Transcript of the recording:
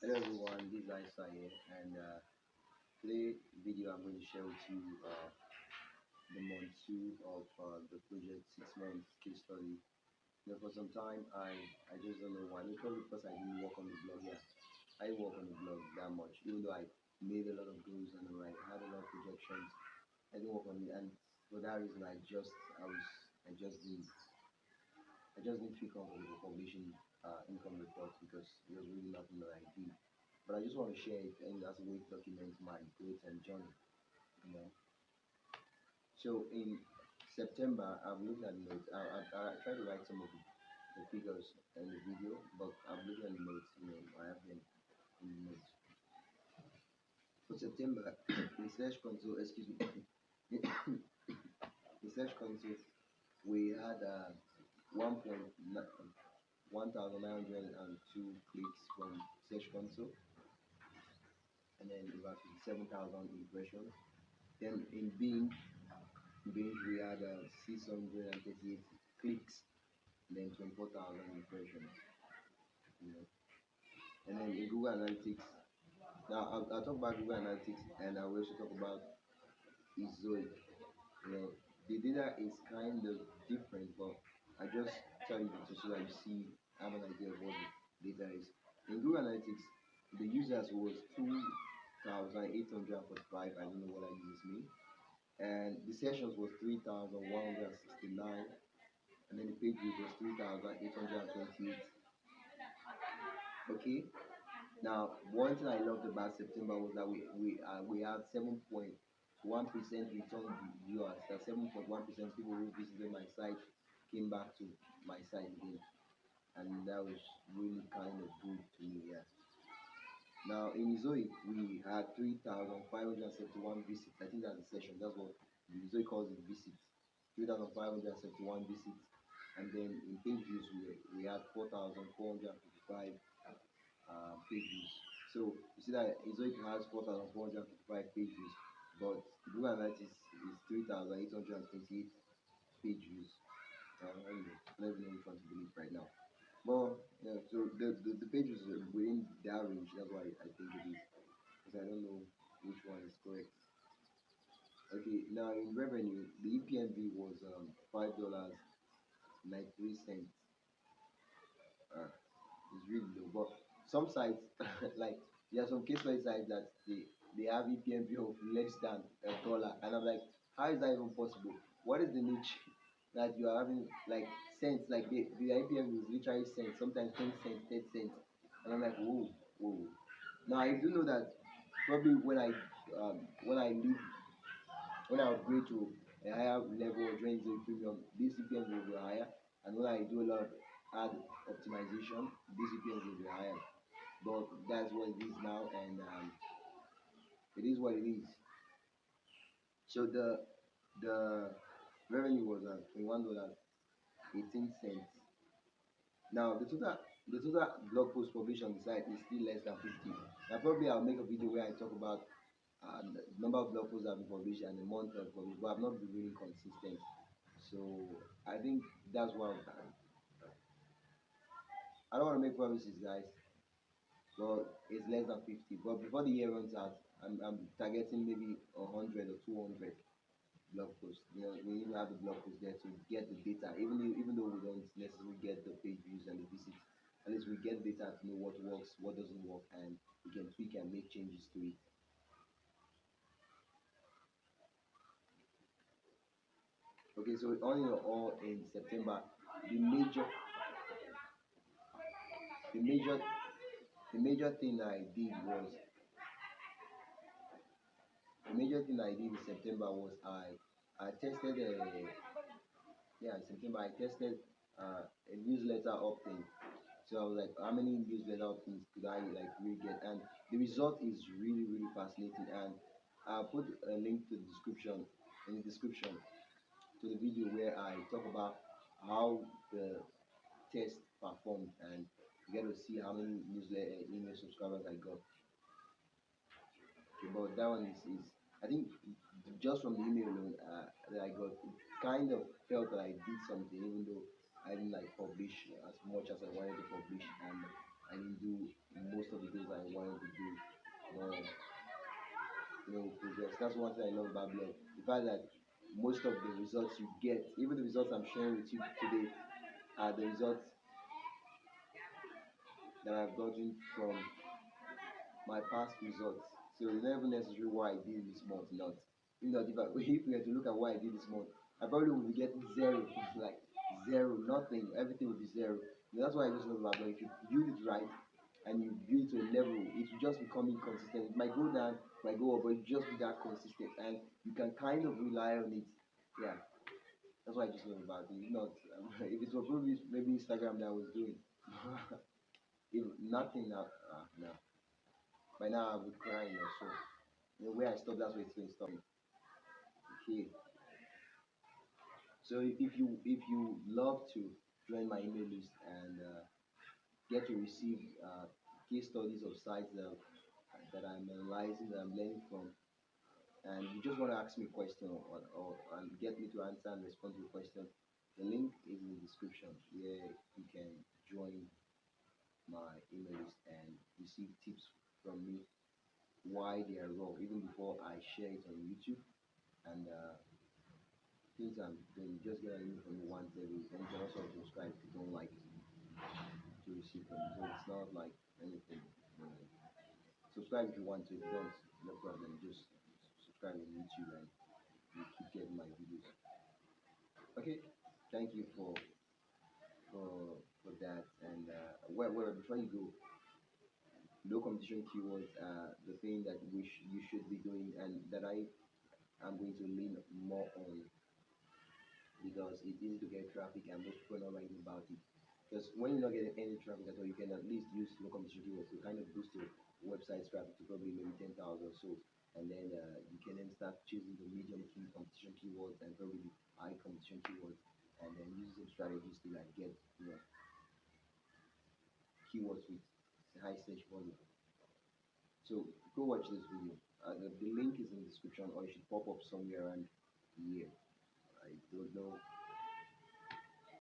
Hello everyone, this is Isa here, and today video I'm going to share with you the month 2 of the project 6 months case study. For some time I just don't know why. Probably because I didn't work on the blog. Yeah, I didn't work on the blog that much, even though I made a lot of goals and I had a lot of projections. I didn't work on it, and for that reason I just didn't feel comfortable publishing income reports because it was really nothing that I did. But I just want to share it and as a way to document my growth and journey. You know. So in September, I've looked at the notes. I tried to write some of the figures in the video, but I've looked at the notes. I have them in the notes. For September, in Search Console, excuse me, in Search Console, we had 1,902 clicks from Search Console, and then about 57,000 impressions. Then in Bing we had 638 clicks, and then 24,000 impressions. And then in Google Analytics, now I'll talk about Google Analytics, and I will also talk about EZOIC. The data is kind of different, but I just tell you so that you see, have an idea of what the data is. In Google Analytics, the users was 2,845. I don't know what that uses mean. And the sessions was 3,169, and then the page views was 3,828. Okay. Now, one thing I loved about September was that we had 7.1% return viewers. That 7.1% people who visited my site came back to my site again, and that was really kind of good to me. Yeah. Now in EZOIC we had 3,571 visits. I think that's the session. That's what EZOIC calls it, visits. 3,571 visits, and then in page views we had 4,455 page views. So you see that EZOIC has 4,455 page views, but Google Analytics is 3,828 page views. I don't know which one to believe right now. Well, yeah, so the pages are within that range. That's why I think it is, because I don't know which one is correct. Okay, now in revenue, the EPMV was $5.93. It's really low, but some sites like there are some case study sites that they have EPMV of less than $1, and I'm like, how is that even possible? What is the niche that you are having, like cents? Like the EPMV is literally cents, sometimes 10 cents, 30 cents, and I'm like, whoa, whoa. Now I do know that probably when I upgrade to a higher level of joint premium, this EPMV will be higher, and when I do a lot of ad optimization, this EPMV will be higher. But that's what it is now, and it is what it is. So the revenue was $21.18. Now the total blog post published on the site is still less than 50. Now probably I'll make a video where I talk about the number of blog posts that have been published and the month of published, but I've not been really consistent. So I think that's what I don't want to make promises, guys. But it's less than 50. But before the year runs out, I'm targeting maybe 100 or 200 blog posts. We need to have the blog posts there to get the data. Even though we don't necessarily get the page views and the visits, at least we get data to know what works, what doesn't work, and we can tweak and make changes to it. Okay, so all in all, in September, the major thing I did was in September was I tested in September I tested a newsletter opt-in. So I was like, how many newsletter opt-ins could I really get? And the result is really fascinating. And I'll put a link to the description to the video where I talk about how the test performed, and you get to see how many newsletter email subscribers I got. Okay, but that one is I think just from the email alone that I got, it kind of felt that I did something, even though I didn't publish as much as I wanted to publish, and I didn't do most of the things I wanted. or progress. That's one thing I love about blog. The fact that most of the results you get, even the results I'm sharing with you today, are the results that I've gotten from my past results. So it's not even necessarily why I did this month, not. If we had to look at why I did this month, I probably would be getting zero, like zero, nothing, everything would be zero. That's why I just love about blog. If you build it right and you build to a level, it will just become inconsistent. It might go down, it might go up, but it will just be that consistent and you can kind of rely on it. Yeah. That's what I just love about it. Not if it was probably maybe Instagram that I was doing. If nothing now, no. By now I would cry, so where I stop, that's where it's going to stop. Okay. So if you love to join my email list and get to receive case studies of sites that I'm analyzing, that I'm learning from, and you just want to ask me a question or and get me to answer and respond to a question, the link is in the description where you can join my email list and receive tips from me why they are wrong even before I share it on YouTube. And things I'm doing, just get an email from me once every week. And you can also subscribe if you don't like to receive them. So it's not like anything. Subscribe if you want to. If you don't, no problem. Just subscribe on YouTube and you keep getting my videos. Okay, thank you for that. And before you go, low competition keywords are the thing that you should be doing, and that I am going to lean more on because it's easy to get traffic and most people are not writing about it. Because when you're not getting any traffic at all, you can at least use low competition keywords to kind of boost your website's traffic to probably maybe 10,000 or so. And then you can then start choosing the medium key competition keywords and probably the high competition keywords, and then use some strategies to like get keywords with high search volume. So go watch this video. The link is in the description, or it should pop up somewhere around here. I don't know